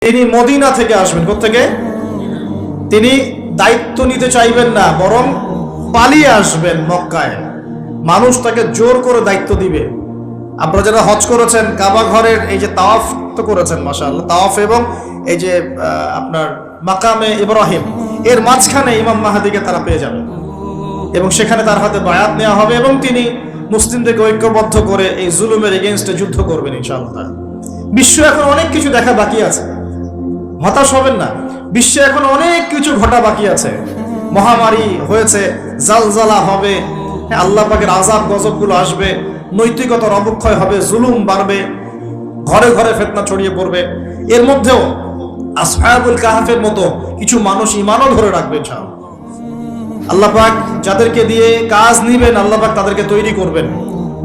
তিনি মদিনা থেকে আসবেন। কোত্থেকে? তিনি দায়িত্ব নিতে চাইবেন না, বরং পালিয়ে আসবেন মক্কায়। মানুষ তাকে জোর করে দায়িত্ব দিবে। আপনারা যারা হজ করেছেন, কাবা ঘরের এই যে তাওয়াফ তো করেছেন মাশাআল্লাহ, তাওয়াফ এবং এই যে আপনার মাকামে ইব্রাহিম, এর মাঝখানে ইমাম মাহদিকে তারা পেয়ে যাবে এবং সেখানে তার হাতে বায়াত নেওয়া হবে এবং তিনি মুসলিমদেরকে ঐক্যবদ্ধ করে এই জুলুমের এগেইনস্টে যুদ্ধ করবেন ইনশাআল্লাহ। বিশ্ব এখন অনেক কিছু দেখা বাকি আছে, হতাশ হবেন না। বিশ্বে এখন অনেক কিছু ঘটা বাকি আছে। মহামারী হয়েছে, জালজালা হবে, আল্লাহ পাকের আযাব গজবগুলো আসবে, নৈতিকতার অবক্ষয় হবে, জুলুম বাড়বে, ঘরে ঘরে ফিতনা ছড়িয়ে পড়বে। এর মধ্যেও আসহাবুল কাহফের মতো কিছু মানুষ ঈমানও ধরে রাখবে ইনশাআল্লাহ। আল্লাহ পাক যাদেরকে দিয়ে কাজ নিবেন, আল্লাহ পাক তাদেরকে তৈরি করবেন।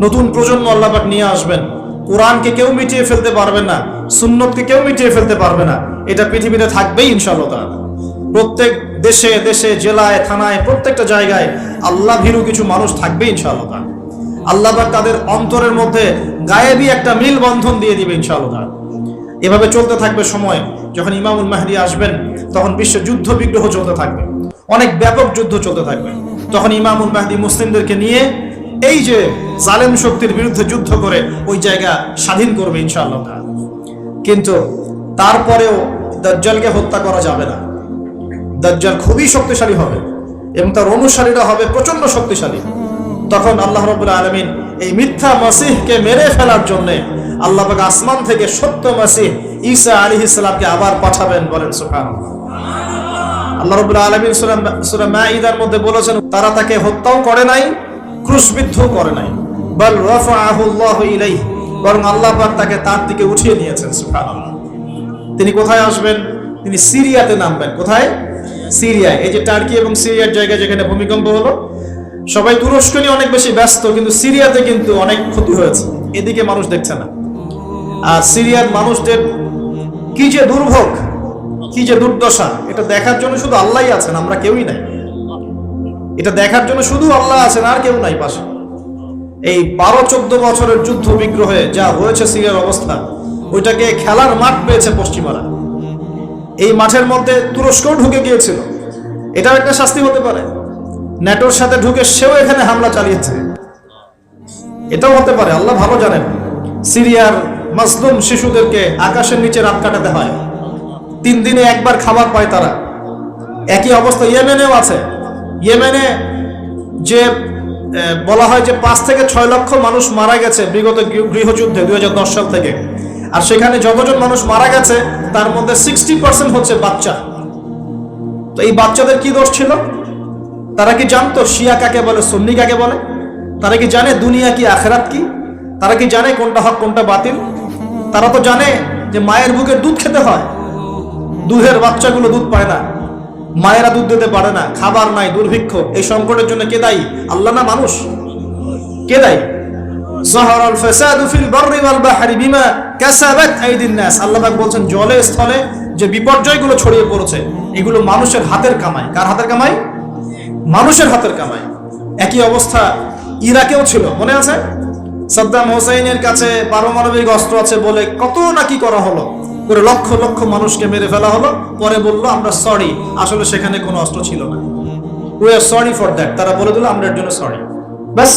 নতুন প্রজন্ম আল্লাহ পাক নিয়ে আসবেন। কোরআনকে কেউ মিটিয়ে ফেলতে পারবে না, সুন্নতকে কেউ মিটিয়ে ফেলতে পারবে না। এটা পৃথিবীতে থাকবেই ইনশাআল্লাহ তাআলা। প্রত্যেক দেশে দেশে, জেলায়, থানায়, প্রত্যেকটা জায়গায় আল্লাহ ভীরু কিছু মানুষ থাকবে ইনশাআল্লাহ তাআলা। আল্লাহ পাক তাদের অন্তরের মধ্যে গায়েবী একটা মিল বন্ধন দিয়ে দিবে ইনশাআল্লাহ তাআলা। এভাবে চলতে থাকবে সময়। যখন ইমামুল মাহদী আসবেন, তখন বিশ্বে যুদ্ধ বিগ্রহ চলতে থাকবে, অনেক ব্যাপক যুদ্ধ চলতে থাকবে। তখন ইমামুল মাহদী মুসলিমদেরকে নিয়ে এই যে জালেম শক্তির বিরুদ্ধে যুদ্ধ করে ওই জায়গা স্বাধীন করবে ইনশাআল্লাহ তাআলা। কিন্তু তারপরেও দাজ্জালকে হত্যা করা যাবে না। দাজ্জাল খুবই শক্তিশালী হবে এবং তার অনুসারীরা হবে প্রচন্ড শক্তিশালী। তখন আল্লাহ রাব্বুল আলামিন এই মিথ্যা মাসিহকে মেরে ফেলার জন্য আল্লাহ পাক আসমান থেকে সত্য মাসিহ ঈসা আলাইহিস সালামকে আবার পাঠাবেন। বলেন সুবহানাল্লাহ। আল্লাহ রাব্বুল আলামিন সূরা মাঈদার মধ্যে বলেছেন, তারা তাকে হত্যাও করে নাই, ক্রুশবিদ্ধও করে নাই, বাল রাফাআহু আল্লাহু ইলাইহি, বরং আল্লাহ পাক তাকে তার দিকে উঠিয়ে নিয়েছেন। সুবহানাল্লাহ। তিনি কোথায় আসবেন? তিনি সিরিয়াতে নামবেন। কোথায়? সিরিয়ায়। এই যে টার্কি এবং সিরিয়ার জায়গায় যেখানে ভূমিকম্প হলো, সবাই তুরস্ক নিয়ে অনেক বেশি ব্যস্ত, কিন্তু সিরিয়াতে কিন্তু অনেক ক্ষতি হয়েছে, এদিকে মানুষ দেখছে না। আর সিরিয়ার মানুষদের কি যে দুর্ভোগ, কি যে দুর্দশা, এটা দেখার জন্য শুধু আল্লাহই আছেন, আমরা কেউই নাই। এটা দেখার জন্য শুধু আল্লাহ আছেন, আর কেউ নাই পাশে। এই 12-14 বছরের যুদ্ধ বিগ্রহে যা হয়েছে সিরিয়ার অবস্থা, ওইটাকে খেলার মাঠ পেয়েছে পশ্চিমারা। এই মাঠের মধ্যে তুরস্কও ঢুকে গিয়েছিল। এটাও একটা শাস্তি হতে পারে। ন্যাটোর সাথে ঢুকে সেও এখানে হামলা চালিয়েছে, এটাও হতে পারে, আল্লাহ ভালো জানেন। সিরিয়ার মাসলুম শিশুদেরকে আকাশের নিচে রাত কাটাতে হয়, 3 দিনে একবার খাবার পায় তারা। একই অবস্থা ইয়েমেনেও আছে। ইয়েমেনে যে বলা হয় যে 5 থেকে 6 লক্ষ মানুষ মারা গেছে বিগত গৃহযুদ্ধে 2010 সাল থেকে। আর সেখানে যতজন মানুষ মারা গেছে তার মধ্যে 60% হচ্ছে বাচ্চা। তো এই বাচ্চাদের কি দোষ ছিল? তারা কি জানতো শিয়া কাকে বলে, সুন্নি কাকে বলে? তারা কি জানে দুনিয়া কি, আখিরাত কি? তারা কি জানে কোনটা হক কোনটা বাতিল? তারা তো জানে যে মায়ের বুকের দুধ খেতে হয়, দুধের বাচ্চাগুলো দুধ পায় না, মায়েরা দুধ দিতে পারে না, খাবার নাই, দুর্ভিক্ষ। এই সংকটের জন্য কে দায়ী? আল্লাহ না মানুষ? কে দায়ী? যাহারাল ফাসাদু ফিল বাররি ওয়াল বাহরি বিমা কাসাবাত আইদিন নাস। আল্লাহ পাক বলছেন, জলে স্থলে যে বিপর্যয়গুলো ছড়িয়ে পড়েছে, এগুলো মানুষের হাতের কামাই। কার হাতের কামাই? মানুষের হাতের কামাই। একই অবস্থা ইরাকেও ছিল, মনে আছে? সাদ্দাম হোসেনের কাছে পারমাণবিক অস্ত্র আছে বলে কত নাকি করা হলো, করে লক্ষ লক্ষ মানুষকে মেরে ফেলা হলো। পরে বললো আমরা সরি, আসলে সেখানে কোনো অস্ত্র ছিল না, we are sorry for that. তারা বলে দিল আমরা এর জন্য সরি, ব্যাস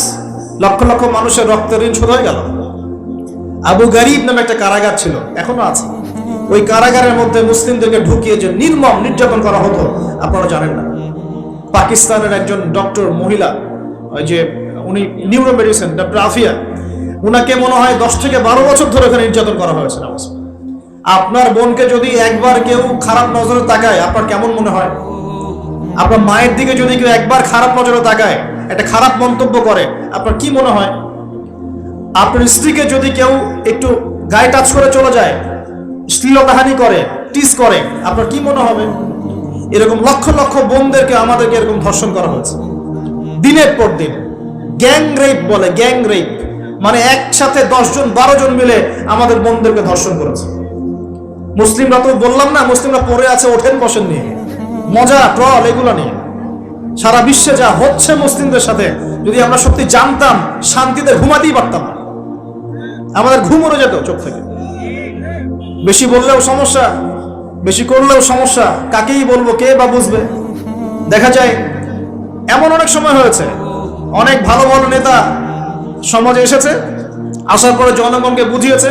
লক্ষ লক্ষ মানুষের রক্তের ঋণ শোধ হয়ে গেল। আবু গারিব নামে একটা কারাগার ছিল, এখনো আছে। ওই কারাগারের মধ্যে মুসলিমদেরকে ঢুকিয়ে যে নির্মম নির্যাতন করা হতো, আপনারা জানেন না। পাকিস্তানের একজন ডক্টর মহিলা, ওই যে উনি নিউরো মেডিসিন ডক্টর আফিয়া, উনাকে মনে হয় 10 থেকে 12 বছর ধরে এখানে নির্যাতন করা হয়েছে। আপনার বোনকে যদি একবার কেউ খারাপ নজরে তাকায়, আপনার কেমন মনে হয়? আপনার মায়ের দিকে যদি কেউ একবার খারাপ নজরে তাকায়, একটা খারাপ মন্তব্য করে, আপনার কি মনে হয়? আপনার স্ত্রীকে যদি কেউ একটু গায়ে টাচ করে চলে যায়, শ্লীলতাহানি করে, টিস করে, আপনার কি মনে হবে? এরকম লক্ষ লক্ষ বোনদেরকে আমাদেরকে এরকম ধর্ষণ করা হয়েছে দিনের পর দিন। গ্যাং রেপ বলে, গ্যাং রেপ মানে একসাথে 10 জন 12 জন মিলে আমাদের বোনদেরকে ধর্ষণ করেছে। মুসলিমরা তো বললাম না, মুসলিমরা পড়ে আছে ওঠেন বসেন নিয়ে, মজা ট্রল এগুলো নিয়ে। সারা বিশ্বে যা হচ্ছে মুসলিমদের সাথে, যদি আমরা সত্যি জানতাম, শান্তিতে ঘুমাতেই পারতাম না, আমাদের ঘুম উড়ে যেত চোখ থেকে। বেশি বললেও সমস্যা, বেশি করলেও সমস্যা, কাকেই বলবো, কে বা বুঝবে। দেখা যায় এমন অনেক সময় হয়েছে, অনেক ভালো ভালো নেতা সমাজে এসেছে, আসার পরে জনগণকে বুঝিয়েছে,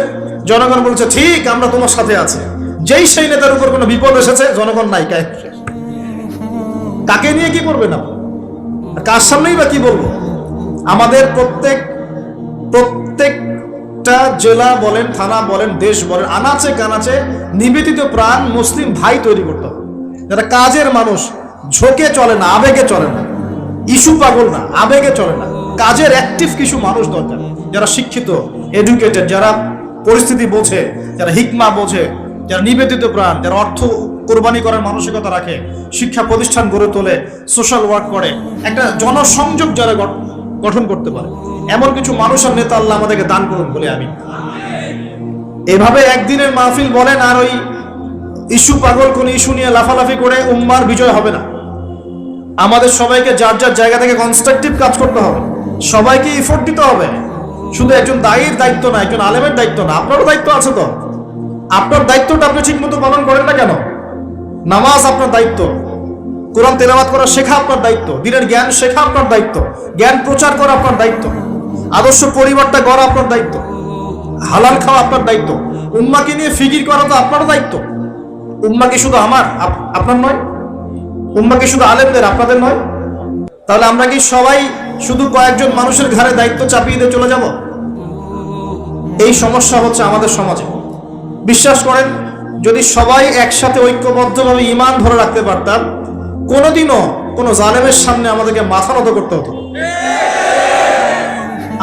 জনগণ বলছে ঠিক আমরা তোমার সাথে আছি। যেই সেই নেতার উপর কোনো বিপদ এসেছে, জনগণ নাই, কাকে নিয়ে কি করবে না, কার সামনেই বা কি বলবো। আমাদের প্রত্যেকটা জেলা বলেন, থানা বলেন, দেশ বলেন, আনাচে কানাচে নিবেদিত প্রাণ মুসলিম ভাই তৈরি করতে হবে, যারা কাজের মানুষ, ঝোঁকে চলে না, আবেগে চলে না, ইস্যু পাগল না, আবেগে চলে না, কাজের অ্যাক্টিভ কিছু মানুষ দরকার, যারা শিক্ষিত, এডুকেটেড, যারা পরিস্থিতি বোঝে, যারা হিকমা বোঝে, যারা নিবেদিত প্রাণ, যারা অর্থ কোরবানি করার মানসিকতা রাখে, শিক্ষা প্রতিষ্ঠান গড়ে তোলে, সোশ্যাল ওয়ার্ক করে, একটা জনসংযোগ যারা গঠন করতে পারে, এমন কিছু মানুষ আর নেতা আল্লাহ আমাদেরকে দান করুন বলে আমি। এভাবে একদিনের মাহফিল বলেন আর ওই ইস্যু পাগল কোন ইস্যু নিয়ে লাফালাফি করে উম্মার বিজয় হবে না। আমাদের সবাইকে যার যার জায়গা থেকে কনস্ট্রাকটিভ কাজ করতে হবে, সবাইকে এফোর্ট দিতে হবে। শুধু একজন দায়ীর দায়িত্ব না, একজন আলেমের দায়িত্ব না, আপনারও দায়িত্ব আছে। তো আপনার দায়িত্বটা আপনি ঠিক মতো পালন করেন না কেন? নামাজ আপনার দায়িত্ব, কোরআন তেলাওয়াত করা শেখা আপনার দায়িত্ব, দিনের জ্ঞান শেখা আপনার দায়িত্ব, জ্ঞান প্রচার করা আপনার দায়িত্ব, আদর্শ পরিবারটা গড়া আপনার দায়িত্ব, হালাল খাওয়া আপনার দায়িত্ব, উম্মাকে নিয়ে ফিকির করা তো আপনার দায়িত্ব। উম্মা কি শুধু আমার, আপনার নয়? উম্মা কি শুধু আলেমদের, আপনাদের নয়? তাহলে আমরা কি সবাই শুধু কয়েকজন মানুষের ঘাড়ে দায়িত্ব চাপিয়ে দিয়ে চলে যাব? এই সমস্যা হচ্ছে আমাদের সমাজে। বিশ্বাস করেন, যদি সবাই একসাথে ঐক্যবদ্ধভাবে ঈমান ধরে রাখতে পারতাম, কোনোদিনও কোনো জালেমের সামনে আমাদেরকে মাথা নত করতে হতো।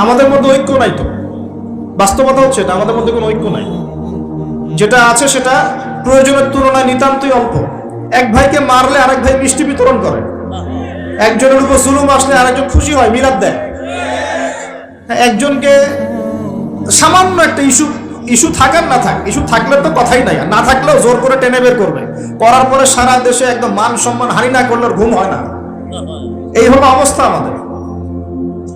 আমাদের মধ্যে ঐক্য নাই। তো বাস্তবতা হচ্ছে এটা, আমাদের মধ্যে কোনো ঐক্য নাই। যেটা আছে সেটা প্রয়োজনের তুলনায় নিতান্তই অল্প। এক ভাইকে মারলে আরেক ভাই মিষ্টি বিতরণ করে, একজনের উপর জুলুম আসলে আরেকজন খুশি হয়, মিলাদ দেয়। একজনকে সামান্য একটা ইস্যু থাকার না থাক, ইস্যু থাকলে তো কথাই নাই, না থাকলেও জোর করে টেনে বের করবে, করার পরে সারা দেশে একদম মান সম্মান হানি না করলে ঘুম হয় না। এই হলো অবস্থা আমাদের।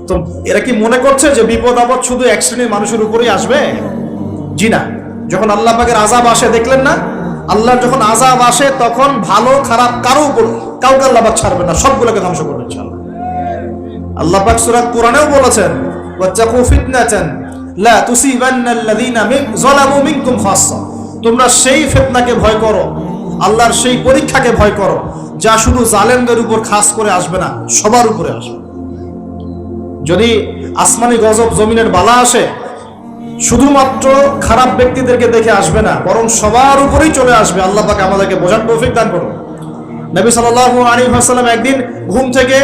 তো এরা কি মনে করছে যে বিপদ আপদ শুধু এক শ্রেণীর মানুষের উপরেই আসবে? জি না। যখন আল্লাহ পাকের আযাব আসে, দেখলেন না, আল্লাহর যখন আযাব আসে তখন ভালো খারাপ কাউকে আল্লাহ পাক ছাড়বেন না, সবগুলোকে ধ্বংস করবেন ইনশাআল্লাহ। আল্লাহ পাক সূরা কোরআনেও বলেছেন, ওয়াত্তাকু ফিতনাতান লা তুসিবান্নাল্লাযীনা যালামু মিনকুম খাসসা, তোমরা সেই ফিতনাকে ভয় করো, আল্লাহর সেই পরীক্ষাকে ভয় করো যা শুধু জালেমদের উপর খাস করে আসবে না, সবার উপরে আসবে। যদি আসমানি গজব, জমিনের বালা আসে, শুধুমাত্র খারাপ ব্যক্তিদেরকে দেখে আসবে না, বরং সবার উপরেই চলে আসবে। আল্লাহ পাক আমাদেরকে বোঝার তৌফিক দান করুন। নবী সাল্লাল্লাহু আলাইহি ওয়াসাল্লাম একদিন ঘুম থেকে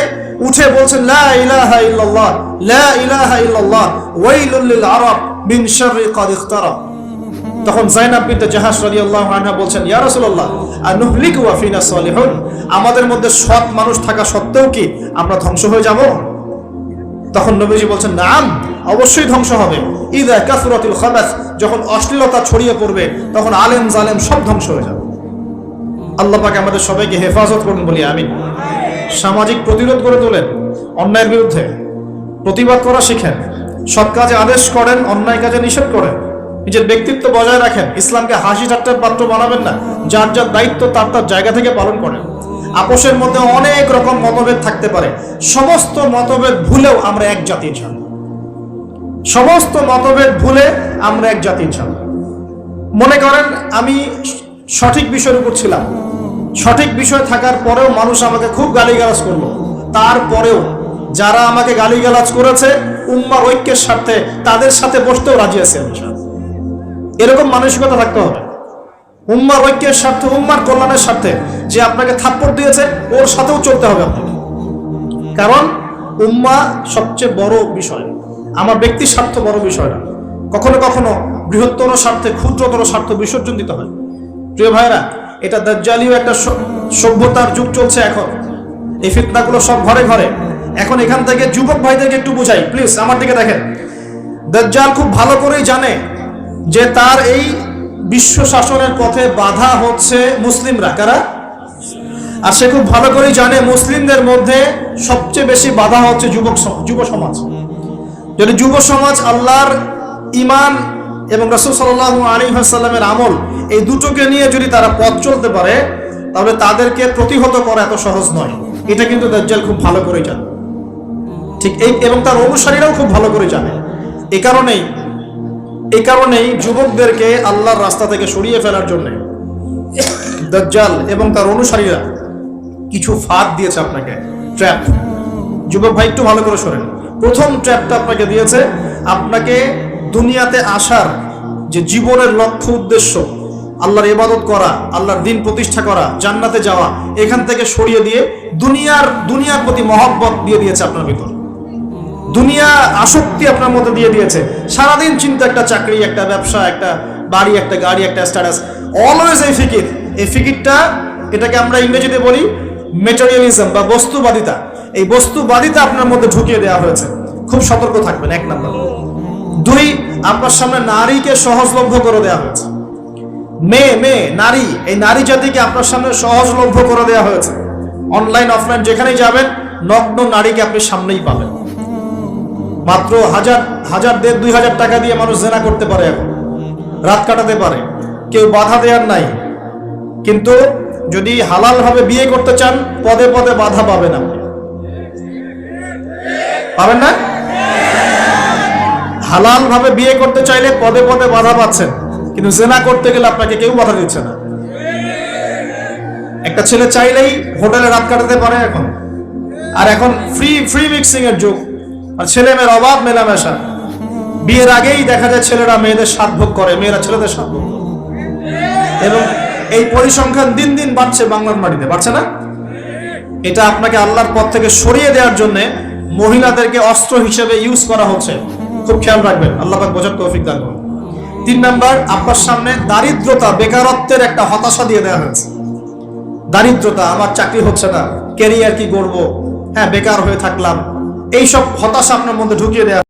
উঠে বলছেন, লা ইলাহা ইল্লাল্লাহ, লা ইলাহা ইল্লাল্লাহ, ওয়াইলুল লিল আরাব মিন শাররি ক্বাদ ইখতারাব। তখন যায়েনাব বিনতে জাহাশ রাদিয়াল্লাহু আনহা বলছেন, ইয়া রাসূলুল্লাহ, আনুহলিকু ওয়া ফিনা সালিহুন, আমাদের মধ্যে সৎ মানুষ থাকা সত্ত্বেও কি আমরা ধ্বংস হয়ে যাব? তখন নবীজি বলছেন, নাম, অবশ্যই ধ্বংস হবে। ইযা কাসরাতুল খাবাস, যখন অশ্লীলতা ছড়িয়ে পড়বে তখন আলেম জালেম সব ধ্বংস হয়ে যাবে। আল্লাহ পাক আমাদের সবাইকে হেফাজত করুন বলি আমিন। সামাজিক প্রতিরোধ করে তোলেন, অন্যায়ের বিরুদ্ধে প্রতিবাদ করা শিখেন, সৎ কাজে আদেশ করেন, অন্যায় কাজে নিষেধ করেন, নিজের ব্যক্তিত্ব বজায় রাখেন, ইসলামকে হাসি ঠাট্টার পাত্র বানাবেন না, যার যার দায়িত্ব তার তার জায়গা থেকে পালন করেন। আপোষের মধ্যে অনেক রকম মতভেদ থাকতে পারে, সমস্ত মতভেদ ভুলেও আমরা এক জাতি ইনশাআল্লাহ। সমস্ত মতভেদ ভুলে আমরা এক জাতি ইনশাআল্লাহ। মনে করেন আমি সঠিক বিষয়ের উপর ছিলাম, সঠিক বিষয় থাকার পরেও মানুষ আমাকে খুব গালিগালাজ করলো, তারপরেও যারা আমাকে গালিগালাজ করেছে উম্মার ঐক্যের স্বার্থে তাদের সাথে বসতেও রাজি আছে। এরকম মানসিকতা থাকতে হবে, উম্মার ঐক্যের স্বার্থে, উম্মার কল্যাণের স্বার্থে। যে আপনাকে থাপ্পড় দিয়েছে ওর সাথেও চলতে হবে আপনাকে, কারণ উম্মা সবচেয়ে বড় বিষয়, আমার ব্যক্তির স্বার্থ বড় বিষয় না। কখনো কখনো বৃহত্তর স্বার্থে ক্ষুদ্রতর স্বার্থ বিসর্জন দিতে হয়। প্রিয় ভাইরা, এটা দাজ্জালীয় একটা সভ্যতার যুগ চলছে এখন, এই ফিতনাগুলো সব ঘরে ঘরে। এখন এখান থেকে যুবক ভাইদেরকে একটু বুঝাই, প্লিজ আমার দিকে দেখেন। দাজ্জাল খুব ভালো করেই জানে যে তার এই বিশ্ব শাসনের পথে বাধা হচ্ছে মুসলিমরা, কারা? আর সে খুব ভালো করেই জানে মুসলিমদের মধ্যে সবচেয়ে বেশি বাধা হচ্ছে যুব সমাজ। যদি যুব সমাজ আল্লাহর ঈমান এবং রাসূল সাল্লাল্লাহু আলাইহি ওয়াসাল্লামের আমল, এই দুটোকে নিয়ে যদি তারা পথ চলতে পারে তাহলে তাদেরকে প্রতিহত করা এত সহজ নয়। এটা কিন্তু দাজ্জাল খুব ভালো করে জানে, ঠিক এই, এবং তার অনুসারীরাও খুব ভালো করে জানে। এই কারণেই যুবকদেরকে আল্লাহর রাস্তা থেকে সরিয়ে ফেলার জন্য দাজ্জাল এবং তার অনুসারীরা কিছু ফাঁদ দিয়েছে আপনাকে, ট্র্যাপ। যুবক ভাই একটু ভালো করে শোনেন। প্রথম ট্র্যাপটা আপনাকে দিয়েছে, আপনাকে দুনিয়াতে আসার যে জীবনের লক্ষ্য উদ্দেশ্য, আল্লাহর ইবাদত করা, আল্লাহর দ্বীন প্রতিষ্ঠা করা, জান্নাতে যাওয়া, এখান থেকে সরিয়ে দিয়ে দুনিয়ার প্রতি মহব্বত দিয়ে দিয়েছে আপনার ভিতর, দুনিয়া আসক্তি আপনার মধ্যে দিয়ে দিয়েছে। সারাদিন চিন্তা, একটা চাকরি, একটা ব্যবসা, একটা বাড়ি, একটা গাড়ি, একটা স্ট্যাটাস, অলওয়েজ এই ফিকির। এই ফিকিরটা, এটাকে আমরা ইংরেজিতে বলি মেটেরিয়ালিজম বা বস্তুবাদিতা। এই বস্তুবাদিতা আপনার মধ্যে ঢুকিয়ে দেওয়া হয়েছে। খুব সতর্ক থাকবেন, 1 নাম্বার। 2, আপনার সামনে নারীকে সহজলভ্য করে দেওয়া হয়েছে। মেয়ে নারী, এই নারী জাতিকে আপনার সামনে সহজলভ্য করে দেওয়া হয়েছে। অনলাইন অফলাইন যেখানেই যাবেন, নগ্ন নারীকে আপনি সামনেই পাবেন। মাত্র 1000, 1500 টাকা দিয়ে মানুষ জেনা করতে পারে, এখন রাত কাটাতে পারে, কেউ বাধা দেওয়ার নাই। কিন্তু যদি হালাল ভাবে বিয়ে করতে চান, পদে পদে বাধা পাবেন, আপনি পাবেন না? হালাল ভাবে বিয়ে করতে চাইলে পদে পদে বাধা পাচ্ছেন, কিন্তু জেনা করতে গেলে আপনাকে কেউ বাধা দিচ্ছে না। একটা ছেলে চাইলেই হোটেলে রাত কাটাতে পারে এখন। আর এখন ফ্রি মিক্সিং এর যুগ, আর ছেলে মেয়ের অভাব মেলামেশা। বিয়ের আগেই দেখা যায় ছেলেরা মেয়েদের স্বাদ ভোগ করে, মেয়েরা ছেলেদের স্বাদ ভোগ করে। এবং এই পরিসংখ্যান দিন দিন বাড়ছে বাংলার মাটিতে, বাড়ছে না? এটা আপনাকে আল্লাহর পথ থেকে সরিয়ে দেওয়ার জন্য মহিলাদেরকে অস্ত্র হিসেবে ইউজ করা হচ্ছে। খুব খেয়াল রাখবেন, আল্লাহ পাক বোঝার তৌফিক দান করুন। 3 নাম্বার, আপনার সামনে দারিদ্রতা, বেকারত্বের একটা হতাশা দিয়ে দেওয়া হয়েছে। দারিদ্রতা, আমার চাকরি হচ্ছে না, ক্যারিয়ার কি করবো, হ্যাঁ বেকার হয়ে থাকলাম, এইসব হতাশা আপনার মধ্যে ঢুকিয়ে দেওয়া